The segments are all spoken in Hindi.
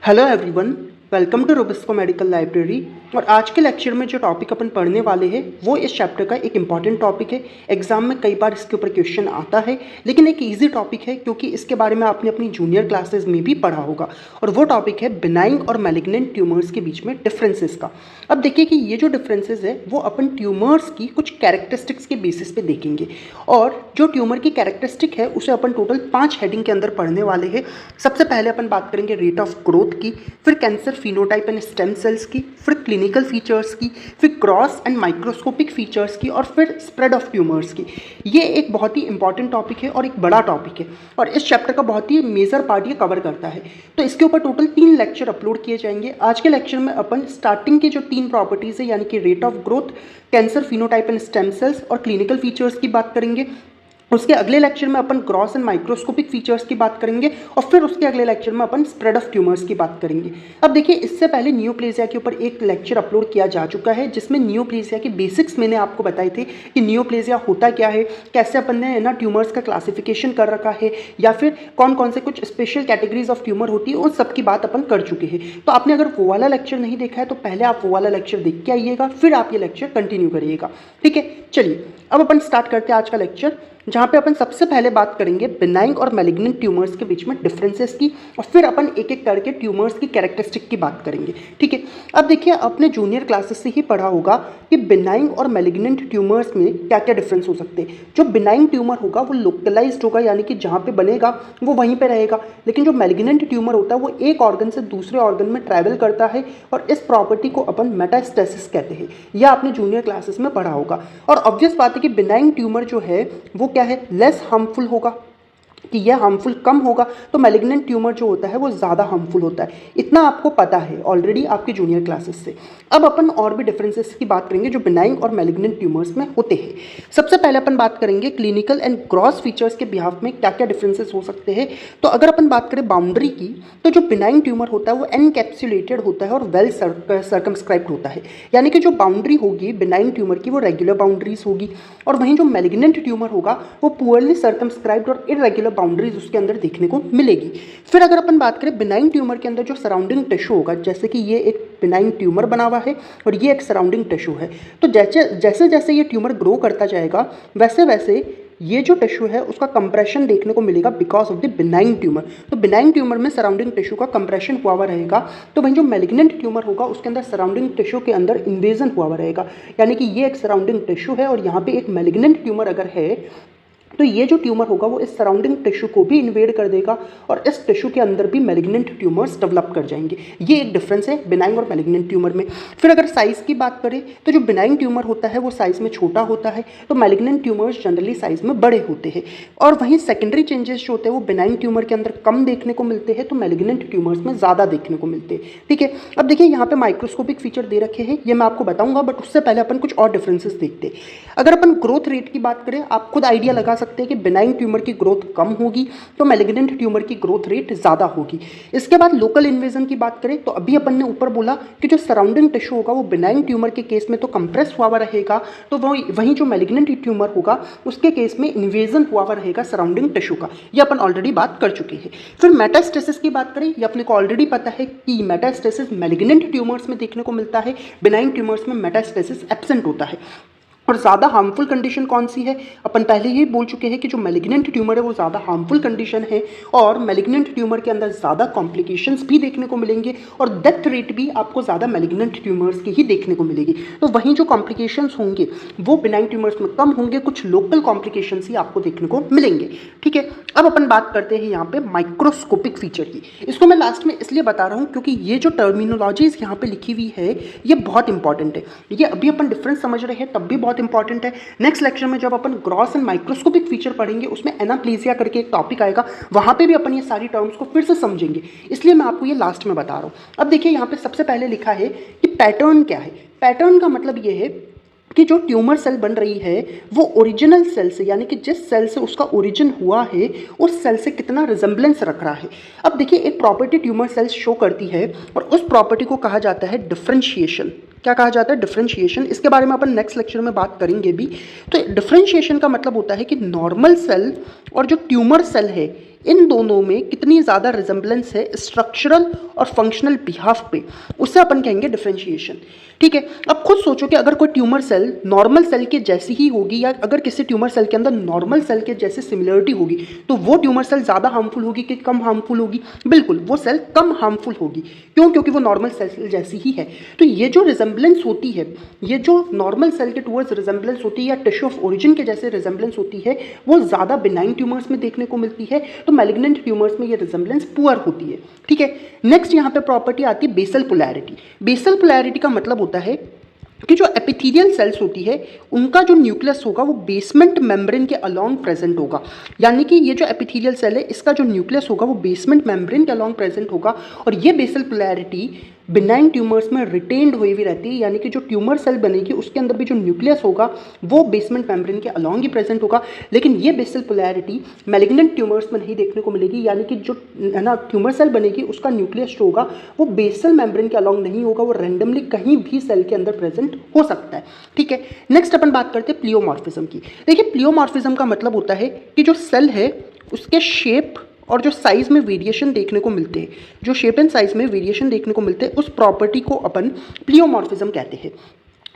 Hello everyone, welcome to Robisco medical library. और आज के लेक्चर में जो टॉपिक अपन पढ़ने वाले हैं वो इस चैप्टर का एक इम्पॉर्टेंट टॉपिक है। एग्जाम में कई बार इसके ऊपर क्वेश्चन आता है, लेकिन एक इजी टॉपिक है क्योंकि इसके बारे में आपने अपनी जूनियर क्लासेस में भी पढ़ा होगा। और वो टॉपिक है बिनाइन और मैलिग्नेंट ट्यूमर्स के बीच में डिफरेंसेस का। अब देखिए कि ये जो डिफरेंसेस है वो अपन ट्यूमर्स की कुछ कैरेक्टरिस्टिक्स के बेसिस पे देखेंगे। और जो ट्यूमर की कैरेक्टरिस्टिक है उसे अपन टोटल 5 हेडिंग के अंदर पढ़ने वाले हैं। सबसे पहले अपन बात करेंगे रेट ऑफ ग्रोथ की, फिर cancer phenotype and stem cells की, फिर क्लिनिकल फीचर्स की, फिर क्रॉस एंड माइक्रोस्कोपिक फीचर्स की, और फिर स्प्रेड ऑफ ट्यूमर्स की। ये एक बहुत ही इंपॉर्टेंट टॉपिक है और एक बड़ा टॉपिक है और इस चैप्टर का बहुत ही मेजर पार्ट ये कवर करता है। तो इसके ऊपर टोटल 3 लेक्चर अपलोड किए जाएंगे। आज के लेक्चर में अपन स्टार्टिंग के जो 3 प्रॉपर्टीज है यानी कि rate of growth, cancer phenotype and stem sales और क्लिनिकल फीचर्स की बात करेंगे। उसके अगले लेक्चर में अपन ग्रॉस एंड माइक्रोस्कोपिक फीचर्स की बात करेंगे और फिर उसके अगले लेक्चर में अपन स्प्रेड ऑफ ट्यूमर्स की बात करेंगे। अब देखिए, इससे पहले नियोप्लेजिया के ऊपर एक लेक्चर अपलोड किया जा चुका है जिसमें नियोप्लेजिया के बेसिक्स मैंने आपको बताए थे कि नियोप्लेजिया होता क्या है, कैसे अपन ने ना ट्यूमर्स का क्लासिफिकेशन कर रखा है, या फिर कौन कौन से कुछ स्पेशल कैटेगरीज ऑफ ट्यूमर होती है, उन सब की बात अपन कर चुके हैं। तो आपने अगर वो वाला लेक्चर नहीं देखा है तो पहले आप वो वाला लेक्चर देख के आइएगा, फिर आप ये लेक्चर कंटिन्यू करिएगा। ठीक है, चलिए अब अपन स्टार्ट करते हैं आज का लेक्चर, जहाँ पे अपन सबसे पहले बात करेंगे बिनाइन और मैलिग्नेंट ट्यूमर्स के बीच में डिफरेंसेस की, और फिर अपन एक एक करके ट्यूमर्स की कैरेक्टरिस्टिक की बात करेंगे। ठीक है, अब देखिए अपने जूनियर क्लासेस से ही पढ़ा होगा कि बिनाइन और मैलिग्नेंट ट्यूमर्स में क्या क्या डिफरेंस हो सकते हैं। जो बिनाइन ट्यूमर होगा वो लोकलाइज्ड होगा, यानी कि जहाँ पे बनेगा वो वहीं पर रहेगा, लेकिन जो मैलिग्नेंट ट्यूमर होता है वो एक ऑर्गन से दूसरे ऑर्गन में ट्रैवल करता है और इस प्रॉपर्टी को अपन मेटास्टेसिस कहते हैं। यह आपने जूनियर क्लासेस में पढ़ा होगा। और ऑब्वियस बात है कि बिनाइन ट्यूमर जो है वो क्या है, लेस हार्मफुल होगा, कि यह हार्मफुल कम होगा, तो मैलिग्नेंट ट्यूमर जो होता है वो ज़्यादा हार्मफुल होता है। इतना आपको पता है ऑलरेडी आपके जूनियर क्लासेस से। अब अपन और भी डिफरेंसेस की बात करेंगे जो बिनाइन और मैलिग्नेंट ट्यूमर्स में होते हैं। सबसे पहले अपन बात करेंगे क्लिनिकल एंड ग्रॉस फीचर्स के बिहाफ में क्या क्या डिफरेंसेस हो सकते हैं। तो अगर अपन बात करें बाउंड्री की, तो जो बिनाइन ट्यूमर होता है वो एनकैप्सुलेटेड होता है और वेल सर्कमस्क्राइब्ड होता है, यानी कि जो बाउंड्री होगी बिनाइन ट्यूमर की वो रेगुलर बाउंड्रीज होगी, और वहीं जो मैलिग्नेंट ट्यूमर होगा वो पुअरली सर्कमस्क्राइब्ड और इरेगुलर बाउंड्रीज उसके अंदर देखने को मिलेगी। फिर अगर अपन बात करें बिनाइन ट्यूमर के अंदर जो सराउंडिंग टिश्यू होगा, जैसे कि ये एक बिनाइन ट्यूमर बना हुआ है और ये एक सराउंडिंग टिश्यू है, तो जैसे जैसे ये ट्यूमर ग्रो करता जाएगा वैसे वैसे ये जो टिश्यू है उसका कंप्रेशन देखने को मिलेगा because of the benign tumour. तो बिनाइन ट्यूमर में सराउंडिंग टिश्यू का कंप्रेशन हुआ हुआ रहेगा, तो वहीं जो मैलिग्नेंट ट्यूमर होगा उसके अंदर सराउंडिंग टिश्यू के अंदर इन्वेजन हुआ हुआ रहेगा, यानी कि ये एक सराउंडिंग टिश्यू है और यहाँ पे एक मैलिग्नेंट ट्यूमर अगर है तो ये जो ट्यूमर होगा वो इस सराउंडिंग टिश्यू को भी इन्वेड कर देगा और इस टिश्यू के अंदर भी मैलिग्नेंट ट्यूमर्स डेवलप कर जाएंगे। ये एक डिफरेंस है बिनाइन और मैलिग्नेंट ट्यूमर में। फिर अगर साइज़ की बात करें तो जो बिनाइन ट्यूमर होता है वो साइज़ में छोटा होता है, तो मैलिग्नेंट ट्यूमर्स जनरली साइज़ में बड़े होते हैं। और वहीं सेकेंडरी चेंजेस जो होते हैं वो बिनाइन ट्यूमर के अंदर कम देखने को मिलते हैं, तो मैलिग्नेंट ट्यूमर्स में ज़्यादा देखने को मिलते हैं। ठीक है, अब देखिए यहाँ पे माइक्रोस्कोपिक फीचर दे रखे हैं, ये मैं आपको बताऊंगा, बट उससे पहले अपन कुछ और डिफरेंसेस देखते हैं। अगर अपन ग्रोथ रेट की बात करें, आप खुद आइडिया लगा सकते हैं कि बिनाइन ट्यूमर की ग्रोथ कम होगी तो मैलिग्नेंट ट्यूमर की ग्रोथ रेट ज़्यादा होगी। इसके बाद लोकल इन्वेजन की बात करें तो अभी अपन ने ऊपर बोला कि जो सराउंडिंग टिश्यू होगा वो बिनाइन ट्यूमर के केस में तो कंप्रेस हुआ हुआ रहेगा, तो वहीं जो मैलिग्नेंट ट्यूमर होगा उसके केस में इन्वेजन हुआ हुआ रहेगा सराउंडिंग टिश्यू का। ये अपन ऑलरेडी बात कर चुके हैं। फिर मेटास्टेसिस की बात करें, ये अपने को ऑलरेडी पता है कि मेटास्टेसिस मैलिग्नेंट ट्यूमर्स में देखने को मिलता है, बिनाइन ट्यूमर्स में मेटास्टेसिस एब्सेंट होता है। और ज़्यादा हार्मफुल कंडीशन कौन सी है, अपन पहले ही बोल चुके हैं कि जो मैलिग्नेंट ट्यूमर है वो ज़्यादा हार्मफुल कंडीशन है और मैलिग्नेंट ट्यूमर के अंदर ज़्यादा कॉम्प्लिकेशंस भी देखने को मिलेंगे और डेथ रेट भी आपको ज़्यादा मैलिग्नेंट ट्यूमर्स की ही देखने को मिलेगी। तो वहीं जो कॉम्प्लिकेशंस होंगे वो बिनाइन ट्यूमर्स में कम होंगे, कुछ लोकल कॉम्प्लिकेशंस ही आपको देखने को मिलेंगे। ठीक है, अब अपन बात करते हैं यहाँ पे माइक्रोस्कोपिक फीचर की। इसको मैं लास्ट में इसलिए बता रहा हूँ क्योंकि ये जो टर्मिनोलॉजीज यहाँ पे लिखी हुई है ये बहुत इंपॉर्टेंट है। ये अभी अपन डिफरेंस समझ रहे हैं तब भी बहुत इंपॉर्टेंट है। नेक्स्ट लेक्चर में जब अपन ग्रॉस एंड माइक्रोस्कोपिक फीचर पढ़ेंगे उसमें एनाप्लेजिया करके एक टॉपिक आएगा, वहां पे भी अपन ये सारी टर्म्स को फिर से समझेंगे, इसलिए मैं आपको ये लास्ट में बता रहा हूं। अब देखिए यहाँ पे सबसे पहले लिखा है कि पैटर्न क्या है। पैटर्न का मतलब ये है कि जो ट्यूमर सेल बन रही है वो ओरिजिनल सेल से, यानी कि जिस सेल से उसका ओरिजिन हुआ है उस सेल से कितना रिजेंबलेंस रख रहा है। अब देखिए एक प्रॉपर्टी ट्यूमर सेल्स शो करती है और उस प्रॉपर्टी को कहा जाता है डिफरेंशिएशन। क्या कहा जाता है? डिफरेंशिएशन। इसके बारे में अपन नेक्स्ट लेक्चर में बात करेंगे भी। तो डिफरेंशिएशन का मतलब होता है कि नॉर्मल सेल और जो ट्यूमर सेल है इन दोनों में कितनी ज़्यादा रिजेंबलेंस है स्ट्रक्चरल और फंक्शनल बिहाफ पे, उससे अपन कहेंगे डिफरेंशिएशन। ठीक है, अब खुद सोचो कि अगर कोई ट्यूमर सेल नॉर्मल सेल के जैसी ही होगी या अगर किसी ट्यूमर सेल के अंदर नॉर्मल सेल के जैसे सिमिलरिटी होगी तो वो ट्यूमर सेल ज़्यादा हार्मफुल होगी कि कम हार्मफुल होगी? बिल्कुल, वो सेल कम हार्मफुल होगी। क्यों? क्योंकि वो नॉर्मल सेल जैसी ही है। तो ये जो रिजेंबलेंस होती है, ये जो नॉर्मल सेल के टूवर्ड्स रिजेंबलेंस होती है या टिश्यू ऑफ ओरिजिन के जैसे रिजेंबलेंस होती है, वो ज़्यादा बिनाइन ट्यूमर्स में देखने को मिलती है। तो मैलिग्नेंट ट्यूमर्स में ये रिजेंबलेंस पुअर होती है। ठीक है, नेक्स्ट यहाँ पे प्रॉपर्टी आती है बेसल पोलैरिटी। बेसल पोलैरिटी का मतलब होता है कि जो एपिथेलियल सेल्स होती है उनका जो न्यूक्लियस होगा वो बेसमेंट मेम्ब्रेन के अलोंग प्रेजेंट होगा। यानी कि ये जो एपिथेलियल सेल है इसका जो न्यूक्लियस होगा वो बेसमेंट मेम्ब्रेन के अलोंग प्रेजेंट होगा और ये बेसल पोलैरिटी बिनाइन ट्यूमर्स में रिटेन्ड हुई भी रहती है। यानी कि जो ट्यूमर सेल बनेगी उसके अंदर भी जो न्यूक्लियस होगा वो बेसमेंट मेम्ब्रेन के अलोंग ही प्रेजेंट होगा। लेकिन ये बेसल पोलैरिटी मैलिग्नेंट ट्यूमर्स में नहीं देखने को मिलेगी। यानी कि जो है ना ट्यूमर सेल बनेगी उसका न्यूक्लियस जो होगा वो बेसल मेम्ब्रेन के अलोंग नहीं होगा, वो रैंडमली कहीं भी सेल के अंदर प्रेजेंट हो सकता है। ठीक है, नेक्स्ट अपन बात करते हैं प्लियोमॉर्फिज्म की। देखिए, प्लियोमॉर्फिज्म का मतलब होता है कि जो सेल है उसके शेप और जो साइज़ में वेरिएशन देखने को मिलते हैं, जो शेप एंड साइज़ में वेरिएशन देखने को मिलते हैं, उस प्रॉपर्टी को अपन प्लियोमॉर्फिज्म कहते हैं।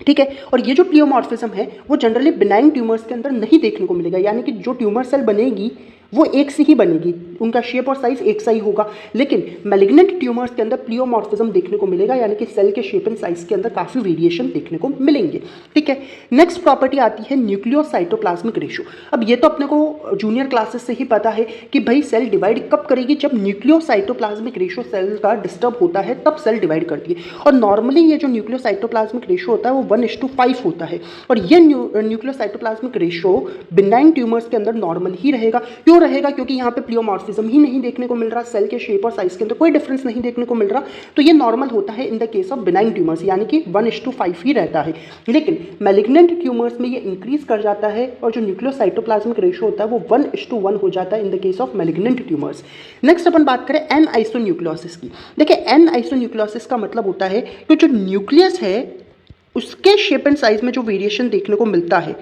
ठीक है, और ये जो प्लियोमॉर्फिज्म है वो जनरली बिनाइन ट्यूमर्स के अंदर नहीं देखने को मिलेगा। यानी कि जो ट्यूमर सेल बनेगी वो एक सी ही बनेगी, उनका शेप और साइज एक सा ही होगा। लेकिन मैलिग्नेंट ट्यूमर्स के अंदर प्लियोमॉर्फिज्म देखने को मिलेगा, यानी कि सेल के शेप एंड साइज के अंदर काफ़ी वेरिएशन देखने को मिलेंगे। ठीक है, नेक्स्ट प्रॉपर्टी आती है न्यूक्लियोसाइटोप्लाज्मिक रेशियो। अब ये तो अपने को जूनियर क्लासेस से ही पता है कि भाई सेल डिवाइड कब करेगी, जब न्यूक्लियोसाइटोप्लाज्मिक रेशियो सेल का डिस्टर्ब होता है तब सेल डिवाइड करती है। और नॉर्मली ये जो न्यूक्लियोसाइटोप्लाज्मिक रेशियो होता है वो 1:5 होता है। और ये न्यूक्लियोसाइटोप्लाज्मिक रेशियो बिनाइन ट्यूमर्स के अंदर नॉर्मल ही रहेगा। क्यों रहेगा? क्योंकि यहाँ पे प्लियोमॉर्फिज्म ही नहीं देखने को मिल रहा, सेल के शेप और साइज के अंदर कोई डिफरेंस नहीं देखने को मिल रहा, तो ये नॉर्मल होता है in the case of benign tumours, यानी कि 1:5 ही रहता है। लेकिन मैलिग्नेंट ट्यूमर्स में ये इंक्रीज कर जाता है और जो न्यूक्लियोसाइटोप्लाज्मिक रेशियो होता है वो 1:1 हो जाता है in the case of malignant tumours. Next अपन बात करें एन आइसोन्यूक्लियोसिस की। देखिए, एन आइसोन्यूक्लियोसिस का मतलब होता है कि जो न्यूक्लियस है उसके शेप एंड साइज में जो वेरिएशन देखने को मिलता है,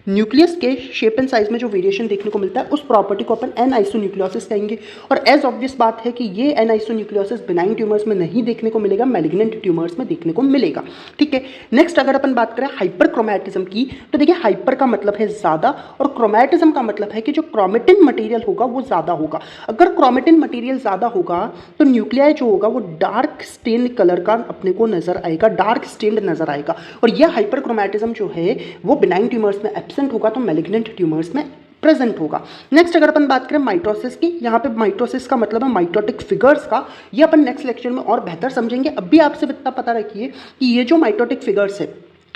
न्यूक्लियस के शेप एंड साइज में जो वेरिएशन देखने को मिलता है उस प्रॉपर्टी को अपन एन आइसोन्यूक्लियोसिस कहेंगे। और एज ऑब्वियस बात है कि ये एन आइसोन्यूक्लियोसिस बिनाइन ट्यूमर्स में नहीं देखने को मिलेगा, मैलिग्नेंट ट्यूमर्स में देखने को मिलेगा। ठीक है, नेक्स्ट अगर अपन बात करें हाइपरक्रोमैटिज्म की, तो देखिए हाइपर का मतलब है ज़्यादा और क्रोमैटिज्म का मतलब है कि जो क्रोमेटिन मटेरियल होगा वो ज़्यादा होगा। अगर क्रोमेटिन मटेरियल ज़्यादा होगा तो न्यूक्लियाई जो होगा वो डार्क स्टेन कलर का अपने को नजर आएगा, डार्क स्टेन्ड नजर आएगा। और यह हाइपरक्रोमैटिज्म जो है वो बिनाइन ट्यूमर्स में एब्सेंट होगा, तो मैलिग्नेंट ट्यूमर्स में प्रेजेंट होगा। नेक्स्ट अगर अपन बात करें माइटोसिस की, यहाँ पे माइटोसिस का मतलब है माइटोटिक फिगर्स का, ये अपन नेक्स्ट लेक्चर में और बेहतर समझेंगे। अब भी आपसे इतना पता रखिए कि ये जो माइटोटिक फिगर्स है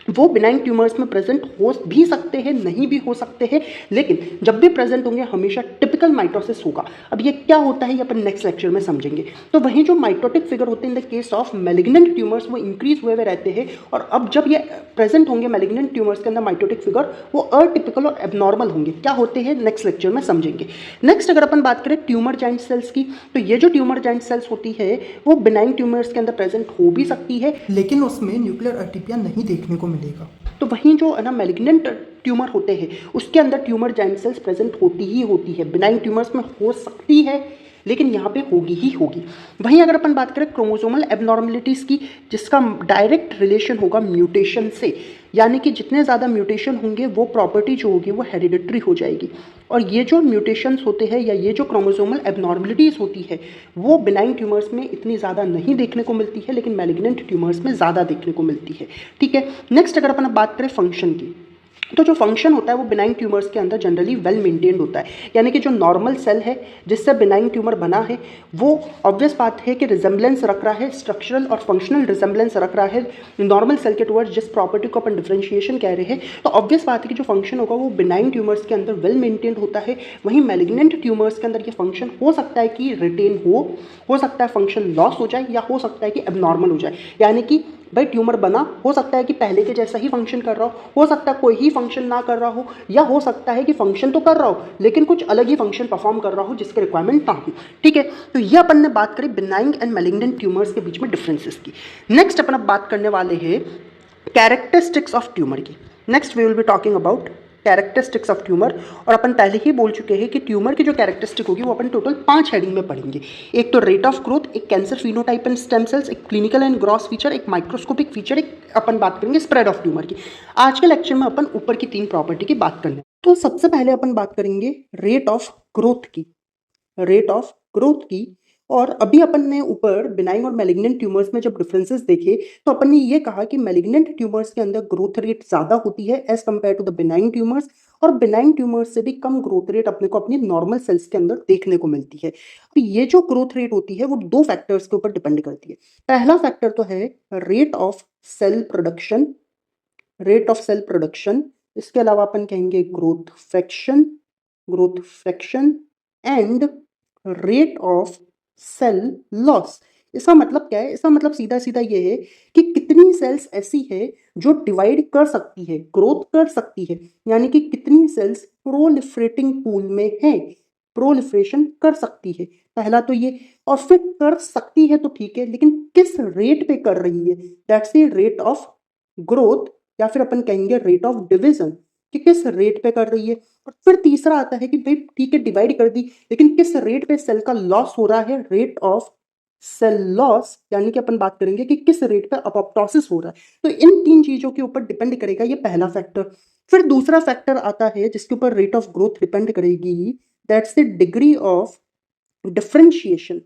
वो बिनाइन ट्यूमर्स में प्रेजेंट हो भी सकते हैं, नहीं भी हो सकते हैं, लेकिन जब भी प्रेजेंट होंगे हमेशा टिपिकल माइटोसिस होगा। अब ये क्या होता है ये अपन नेक्स्ट लेक्चर में समझेंगे। तो वहीं जो माइटोटिक फिगर होते हैं इन the case of malignant tumours वो इंक्रीज हुए रहते हैं, और अब जब ये प्रेजेंट होंगे मैलिग्नेंट ट्यूमर्स के अंदर माइटोटिक फिगर वो अटिपिकल और एबनॉर्मल होंगे। क्या होते हैं नेक्स्ट लेक्चर में समझेंगे। नेक्स्ट अगर अपन बात करें ट्यूमर जाइंट सेल्स की, तो ये जो ट्यूमर जाइंट सेल्स होती है वो बिनाइन ट्यूमर्स के अंदर प्रेजेंट हो भी सकती है, लेकिन उसमें न्यूक्लियर अटिपिया नहीं देखने को मिलेगा। तो वहीं जो है ना मैलिग्नेंट ट्यूमर होते हैं उसके अंदर ट्यूमर जाइंट सेल्स प्रेजेंट होती है। बिनाइन ट्यूमर्स में हो सकती है लेकिन यहाँ पे होगी ही होगी। वहीं अगर अपन बात करें क्रोमोसोमल एबनॉर्मलिटीज़ की, जिसका डायरेक्ट रिलेशन होगा म्यूटेशन से, यानी कि जितने ज़्यादा म्यूटेशन होंगे वो प्रॉपर्टी जो होगी वो हेरिडिटरी हो जाएगी। और ये जो म्यूटेशंस होते हैं या ये जो क्रोमोसोमल एबनॉर्मलिटीज़ होती है वो बिनाइन ट्यूमर्स में इतनी ज़्यादा नहीं देखने को मिलती है, लेकिन मैलिग्नेंट ट्यूमर्स में ज़्यादा देखने को मिलती है। ठीक है, नेक्स्ट अगर अपन बात करें फंक्शन की, तो जो फंक्शन होता है वो बिनाइन ट्यूमर्स के अंदर जनरली वेल मेंटेन्ड होता है। यानी कि जो नॉर्मल सेल है जिससे बिनाइन ट्यूमर बना है वो ऑब्वियस बात है कि रिजेंबलेंस रख रहा है, स्ट्रक्चरल और फंक्शनल रिजेंबलेंस रख रहा है नॉर्मल सेल के टुवर्ड्स, जिस प्रॉपर्टी को अपन डिफरेंशिएशन कह रहे हैं। तो ऑब्वियस बात है कि जो फंक्शन होगा वो बिनाइन ट्यूमर्स के अंदर वेल मेंटेन्ड होता है। वहीं मैलिग्नेंट ट्यूमर्स के अंदर ये फंक्शन हो सकता है कि रिटेन हो सकता है फंक्शन लॉस हो जाए, या हो सकता है कि एबनॉर्मल हो जाए। यानी कि भाई ट्यूमर बना, हो सकता है कि पहले के जैसा ही फंक्शन कर रहा हो सकता है कोई ही फंक्शन ना कर रहा हो, या हो सकता है कि फंक्शन तो कर रहा हो लेकिन कुछ अलग ही फंक्शन परफॉर्म कर रहा हो जिसके रिक्वायरमेंट ना हो। ठीक है, तो ये अपन ने बात करी बिनाइन एंड मैलिग्नेंट ट्यूमर्स के बीच में डिफरेंसेस की। नेक्स्ट अपन अब बात करने वाले हैं कैरेक्टरिस्टिक्स ऑफ ट्यूमर की। Next we will be talking about characteristics of tumour. और अपन पहले ही बोल चुके हैं कि ट्यूमर की जो कैरेक्टरिस्टिक होगी वो अपन टोटल 5 हेडिंग में पढ़ेंगे। एक तो रेट ऑफ ग्रोथ, एक cancer phenotype and stem sales, एक क्लिनिकल एंड ग्रॉस फीचर, एक माइक्रोस्कोपिक फीचर, एक अपन बात करेंगे स्प्रेड ऑफ ट्यूमर की। आज के लेक्चर में अपन ऊपर की 3 प्रॉपर्टी की बात करने। तो सबसे पहले अपन बात करेंगे रेट ऑफ ग्रोथ की, रेट ऑफ ग्रोथ की। और अभी अपन ने ऊपर बिनाइन और मैलिग्नेंट ट्यूमर्स में जब डिफरेंसेस देखे तो अपन ने ये कहा कि मैलिग्नेंट ट्यूमर्स के अंदर ग्रोथ रेट ज्यादा होती है as compare to the benign tumours, और बिनाइन ट्यूमर्स से भी कम ग्रोथ रेट अपने को अपनी नॉर्मल सेल्स के अंदर देखने को मिलती है। तो ये जो ग्रोथ रेट होती है वो 2 फैक्टर्स के ऊपर डिपेंड करती है। पहला फैक्टर तो है rate of cell production, rate of cell production. इसके अलावा अपन कहेंगे growth fraction, growth fraction and rate of cell loss. इसका मतलब क्या है? इसका मतलब सीधा सीधा ये है कि कितनी सेल्स ऐसी है जो डिवाइड कर सकती है, ग्रोथ कर सकती है, यानी कि कितनी सेल्स प्रोलिफरेटिंग पूल में है, प्रोलिफरेशन कर सकती है। पहला तो ये। और फिर कर सकती है तो ठीक है, लेकिन किस रेट पे कर रही है, that's the rate of growth, या फिर अपन कहेंगे रेट ऑफ डिविजन, कि किस रेट पे कर रही है। और फिर तीसरा आता है कि भाई ठीक है डिवाइड कर दी, लेकिन किस रेट पे सेल का लॉस हो रहा है, रेट ऑफ सेल लॉस, यानी कि अपन बात करेंगे कि किस रेट पे अपॉप्टोसिस हो रहा है। तो इन 3 चीजों के ऊपर डिपेंड करेगा ये पहला फैक्टर। फिर दूसरा फैक्टर आता है जिसके ऊपर रेट ऑफ ग्रोथ डिपेंड करेगी, that's the degree of differentiation,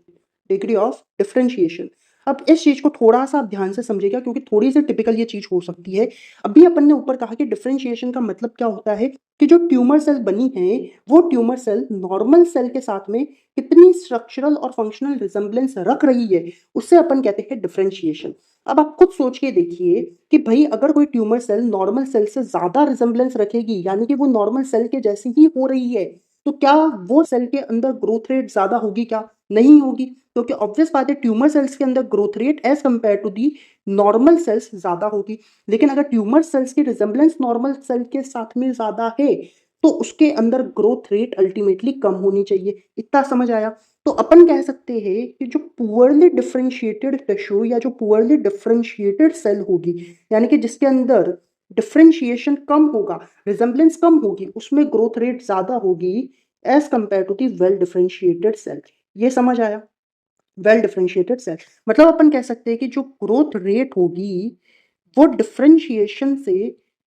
degree of differentiation. अब इस चीज को थोड़ा सा आप ध्यान से समझिएगा क्योंकि थोड़ी सी टिपिकल ये चीज हो सकती है। अभी अपन ने ऊपर कहा कि डिफरेंशिएशन का मतलब क्या होता है कि जो ट्यूमर सेल बनी है वो ट्यूमर सेल नॉर्मल सेल के साथ में कितनी स्ट्रक्चरल और फंक्शनल रिजेम्बलेंस रख रही है, उससे अपन कहते हैं डिफरेंशिएशन। अब आप खुद सोच के देखिए कि भाई अगर कोई ट्यूमर सेल नॉर्मल सेल से ज्यादा रिजेम्बलेंस रखेगी, यानी कि वो नॉर्मल सेल के जैसी ही हो रही है, तो क्या वो सेल के अंदर ग्रोथ रेट ज्यादा होगी? क्या नहीं होगी, क्योंकि ऑब्वियस बात है ट्यूमर सेल्स के अंदर growth rate as compare to the normal cells ज्यादा होगी। लेकिन अगर ट्यूमर सेल्स की रिजेम्बलेंस नॉर्मल सेल के साथ में ज्यादा है तो उसके अंदर ग्रोथ रेट अल्टीमेटली कम होनी चाहिए। इतना समझ आया? तो अपन कह सकते हैं कि जो पुअरली डिफरेंशिएटेड टिश्यू या जो पुअरली डिफरेंशिएटेड सेल होगी, यानी कि जिसके अंदर डिफरेंशिएशन कम होगा, रिजेम्बलेंस कम होगी, उसमें ग्रोथ रेट ज्यादा होगी as compare to the well differentiated cell. ये समझ आया? वेल डिफरेंशिएटेड सेल मतलब अपन कह सकते हैं कि जो ग्रोथ रेट होगी वो डिफरेंशिएशन से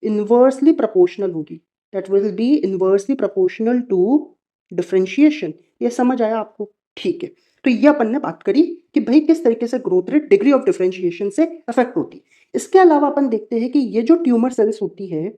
इनवर्सली प्रोपोर्शनल होगी, that will be inversely proportional to differentiation. ये समझ आया आपको? ठीक है। तो ये अपन ने बात करी कि भाई किस तरीके से growth rate degree of differentiation से अफेक्ट होती। इसके अलावा अपन देखते हैं कि ये जो ट्यूमर सेल्स होती है,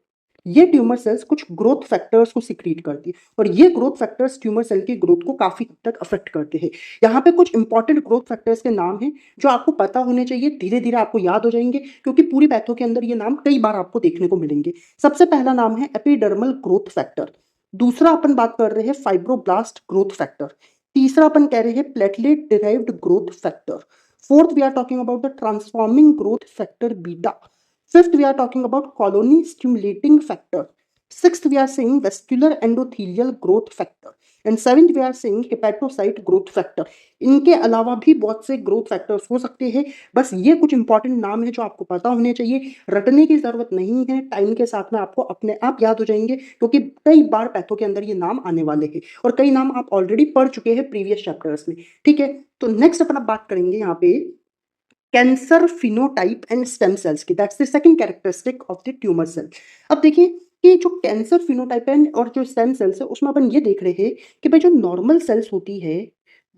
ये ट्यूमर सेल्स कुछ ग्रोथ फैक्टर्स को सिक्रीट करती है, और ये ग्रोथ फैक्टर्स ट्यूमर सेल की ग्रोथ को काफी हद तक अफेक्ट करते हैं। यहाँ पे कुछ इंपॉर्टेंट ग्रोथ फैक्टर्स के नाम हैं जो आपको पता होने चाहिए, धीरे धीरे आपको याद हो जाएंगे क्योंकि पूरी पैथो के अंदर ये नाम कई बार आपको देखने को मिलेंगे। सबसे पहला नाम है एपिडर्मल ग्रोथ फैक्टर। दूसरा अपन बात कर रहे हैं फाइब्रोब्लास्ट ग्रोथ फैक्टर। तीसरा अपन कह रहे हैं platelet derived growth factor. Fourth we are talking about the transforming growth factor beta. Fifth, we are talking about colony stimulating factor. Sixth, we are saying vascular endothelial growth factor. And seventh, we are saying hepatocyte growth factor. इनके अलावा भी बहुत से ग्रोथ फैक्टर्स हो सकते हैं। बस ये कुछ इंपॉर्टेंट नाम है जो आपको पता होने चाहिए, रटने की जरूरत नहीं है, टाइम के साथ में आपको अपने आप याद हो जाएंगे क्योंकि कई बार पैथो के अंदर ये नाम आने वाले हैं और कई नाम आप ऑलरेडी पढ़ चुके हैं प्रीवियस चैप्टर्स में। ठीक है, तो नेक्स्ट अपन अब बात करेंगे यहाँ पे cancer phenotype and stem cells की, that's the second characteristic of the tumour cell. अब देखिए कि जो कैंसर फिनोटाइप है और जो स्टेम सेल्स है उसमें अपन ये देख रहे हैं कि भाई जो नॉर्मल सेल्स होती है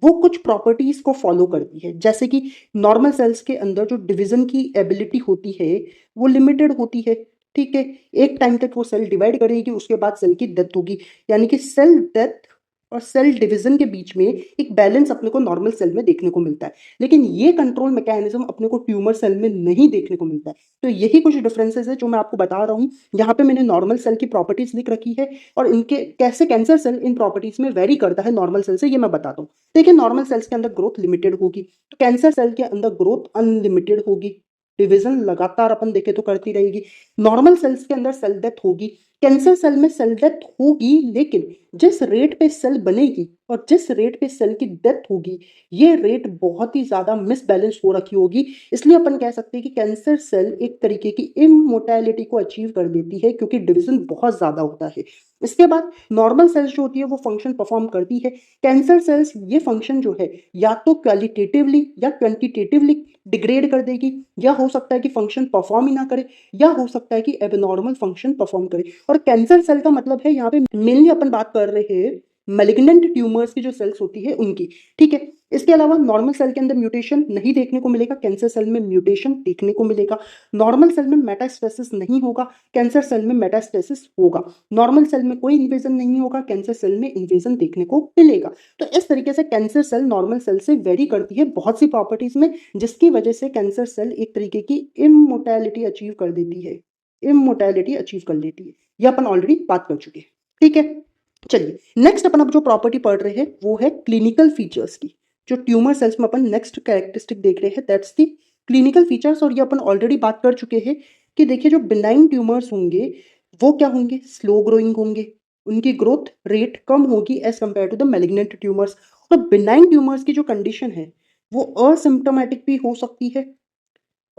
वो कुछ प्रॉपर्टीज को फॉलो करती है, जैसे कि नॉर्मल सेल्स के अंदर जो डिवीजन की एबिलिटी होती है वो लिमिटेड होती है। ठीक है, एक टाइम तक वो सेल डिवाइड करेगी, उसके बाद सेल की डेथ होगी, यानी कि सेल डेथ और सेल डिवीजन के बीच में एक बैलेंस अपने को नॉर्मल सेल में देखने को मिलता है। लेकिन ये कंट्रोल मैकेनिज्म अपने को ट्यूमर सेल में नहीं देखने को मिलता है। तो यही कुछ डिफरेंसेस है जो मैं आपको बता रहा हूँ। यहाँ पे मैंने नॉर्मल सेल की प्रॉपर्टीज लिख रखी है और इनके कैसे कैंसर सेल इन प्रॉपर्टीज में वेरी करता है नॉर्मल सेल से, ये मैं बताता हूँ। देखिए नॉर्मल सेल्स के अंदर ग्रोथ लिमिटेड होगी, तो कैंसर सेल के अंदर ग्रोथ अनलिमिटेड होगी, डिवीजन लगातार अपन देखे तो करती रहेगी। नॉर्मल सेल्स के अंदर सेल डेथ होगी, कैंसर सेल में सेल डेथ होगी, लेकिन जिस रेट पे सेल बनेगी और जिस रेट पे सेल की डेथ होगी, ये रेट बहुत ही ज्यादा मिसबैलेंस हो रखी होगी। इसलिए अपन कह सकते हैं कि कैंसर सेल एक तरीके की इमोर्टैलिटी को अचीव कर देती है, क्योंकि डिवीजन बहुत ज्यादा होता है। इसके बाद नॉर्मल सेल्स जो होती है वो फंक्शन परफॉर्म करती है। कैंसर सेल्स ये फंक्शन जो है या तो क्वालिटेटिवली या क्वांटिटेटिवली डिग्रेड कर देगी, या हो सकता है कि फंक्शन परफॉर्म ही ना करे, या हो सकता है कि एबनॉर्मल फंक्शन परफॉर्म करे। और कैंसर सेल का मतलब है यहाँ पे मेनली अपन बात कर रहे हैं मैलिग्नेंट ट्यूमर्स की जो सेल्स होती है उनकी। ठीक है, इसके अलावा नॉर्मल सेल के अंदर म्यूटेशन नहीं देखने को मिलेगा, कैंसर सेल में म्यूटेशन देखने को मिलेगा। नॉर्मल सेल में मेटास्टेसिस नहीं होगा, कैंसर सेल में मेटास्टेसिस होगा। नॉर्मल सेल में कोई इन्वेजन नहीं होगा, कैंसर सेल में इन्वेजन देखने को मिलेगा। तो इस तरीके से कैंसर सेल नॉर्मल सेल से वेरी करती है बहुत सी प्रॉपर्टीज में, जिसकी वजह से कैंसर सेल एक तरीके की इमोर्टैलिटी अचीव कर देती है, इमोर्टैलिटी अचीव कर लेती है। ये अपन ऑलरेडी बात कर चुके हैं। ठीक है, चलिए नेक्स्ट अपन अब जो प्रॉपर्टी पढ़ रहे हैं वो है क्लिनिकल फीचर्स की। जो ट्यूमर सेल्स में अपन नेक्स्ट कैरेक्टरिस्टिक देख रहे हैं दैट्स दी क्लिनिकल फीचर्स। और ये अपन ऑलरेडी बात कर चुके हैं कि देखिए जो बिनाइन ट्यूमर्स होंगे वो क्या होंगे, स्लो ग्रोइंग होंगे, उनकी ग्रोथ रेट कम होगी as compare to the malignant tumours. तो बिनाइन ट्यूमर्स की जो कंडीशन है वो असिम्प्टोमेटिक भी हो सकती है,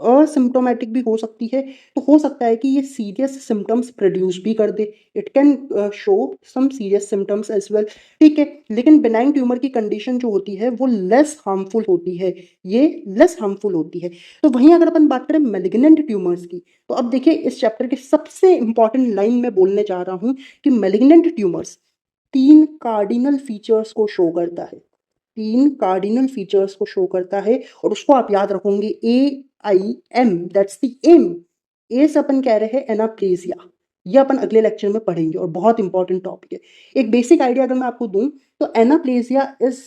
असिम्प्टोमेटिक भी हो सकती है। तो हो सकता है कि ये सीरियस सिम्टम्स प्रोड्यूस भी कर दे, it can show some serious symptoms as well. ठीक है, लेकिन बिनाइन ट्यूमर की कंडीशन जो होती है वो लेस हार्मफुल होती है, ये लेस हार्मफुल होती है। तो वहीं अगर अपन बात करें मैलिग्नेंट ट्यूमर्स की, तो अब देखिए इस चैप्टर के सबसे इंपॉर्टेंट लाइन में बोलने जा रहा हूं कि मैलिग्नेंट ट्यूमर्स 3 कार्डिनल फीचर्स को शो करता है, 3 कार्डिनल फीचर्स को शो करता है। और उसको आप याद रखोगे AIM, दैट्स द एम। ए से अपन कह रहे हैं एनाप्लेजिया, ये अपन अगले लेक्चर में पढ़ेंगे और बहुत इंपॉर्टेंट टॉपिक है। एक बेसिक आइडिया अगर मैं आपको दूं तो anaplasia is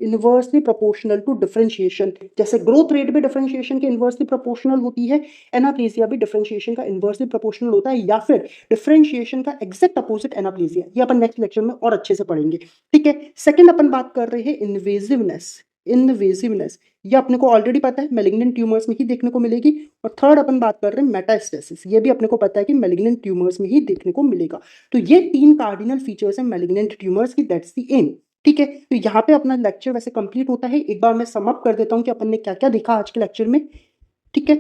inversely proportional to differentiation. जैसे ग्रोथ रेट भी डिफरेंशिएशन के इनवर्सली प्रोपोर्शनल होती है, एनाप्लेजिया भी डिफरेंशिएशन का इनवर्सली प्रोपोर्शनल होता है, या फिर डिफरेंशिएशन का एग्जैक्ट अपोजिट एनाप्लेजिया। ये अपन नेक्स्ट लेक्चर में और अच्छे से पढ़ेंगे। ठीक है, सेकंड अपन बात कर रहे हैं इन्वेजिवनेस। इन्वेजिवनेस ये अपने को ऑलरेडी पता है मैलिग्नेंट ट्यूमर्स में ही देखने को मिलेगी। और थर्ड अपन बात कर रहे हैं मेटास्टेसिस, ये भी अपने को पता है कि मैलिग्नेंट ट्यूमर्स में ही देखने को मिलेगा। तो ये 3 कार्डिनल फीचर्स हैं मैलिग्नेंट ट्यूमर्स की, दैट्स द एम। ठीक है, तो यहाँ पे अपना लेक्चर वैसे कंप्लीट होता है। एक बार मैं सम अप कर देता हूँ कि अपन ने क्या क्या देखा आज के लेक्चर में। ठीक है,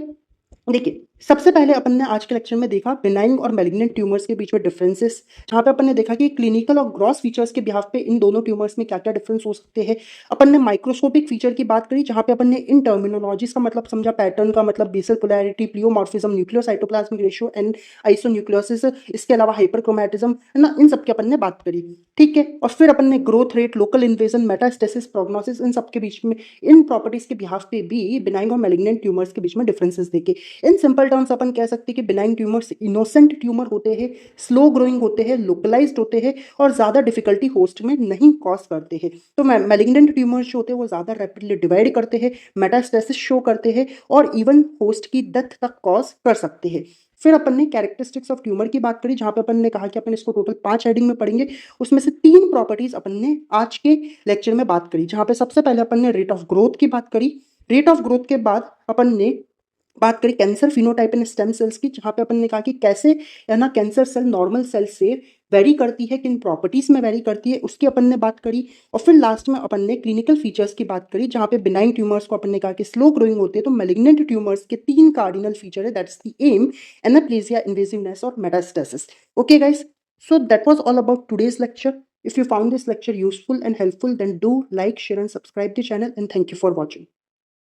देखिए सबसे पहले अपन ने आज के लेक्चर में देखा बिनाइन और मैलिग्नेंट ट्यूमर्स के बीच में डिफरेंसेस, जहां पे अपन ने देखा कि क्लिनिकल और ग्रॉस फीचर्स के बिहाफ पे इन दोनों ट्यूमर्स में क्या क्या डिफरेंस हो सकते हैं। अपन ने माइक्रोस्कोपिक फीचर की बात करी, जहां पे अपन ने इन टर्मिनोलॉजीज का मतलब समझा, पैटर्न का मतलब basal polarity, pleomorphism, nucleocytoplasmic ratio and anisonucleosis, इसके अलावा हाइपरक्रोमैटिज्म है ना, इन सब की अपन ने बात करी। ठीक है, और फिर अपन ने growth rate, local invasion, metastasis, prognosis, इन सब के बीच में, इन प्रॉपर्टीज के बिहाफ पे भी बिनाइन और मैलिग्नेंट ट्यूमर्स के बीच में डिफरेंसेस देखे। इन सिंपल टर्म्स अपन कह सकते हैं कि बिनाइन ट्यूमर्स इनोसेंट ट्यूमर होते हैं, स्लो ग्रोइंग होते हैं, लोकलाइज्ड होते हैं और ज्यादा डिफिकल्टी होस्ट में नहीं कॉज करते हैं। तो मैलिग्नेंट ट्यूमर्स जो होते हैं वो ज्यादा रैपिडली डिवाइड करते हैं, मेटास्टेसिस शो करते हैं और इवन होस्ट की डेथ तक कॉज कर सकते हैं। फिर अपन ने कैरेक्टरिस्टिक्स ऑफ ट्यूमर की बात करी, जहां पे अपन ने कहा कि अपन इसको टोटल 5 हेडिंग में पढ़ेंगे। उसमें से 3 प्रॉपर्टीज अपन ने आज के लेक्चर में बात करी, जहां पे सबसे पहले अपन ने रेट ऑफ ग्रोथ की बात करी। रेट ऑफ ग्रोथ के बाद अपन ने बात करी cancer phenotype and stem cells की, जहां पे अपन ने कहा कि कैसे है ना कैंसर सेल नॉर्मल सेल से वेरी करती है, किन प्रॉपर्टीज में वेरी करती है, उसकी अपन ने बात करी। और फिर लास्ट में अपन ने क्लिनिकल फीचर्स की बात करी, जहां पे बिनाइन ट्यूमर्स को अपन ने कहा कि स्लो ग्रोइंग होते हैं। तो मैलिग्नेंट ट्यूमर्स के 3 कार्डिनल फीचर है, दैट्स द एम, एनाप्लेजिया, इन्वेजिवनेस और metastasis. Okay guys, so that was all about today's lecture. If you found this lecture useful and helpful, then do like, share and subscribe the channel, and thank you for watching.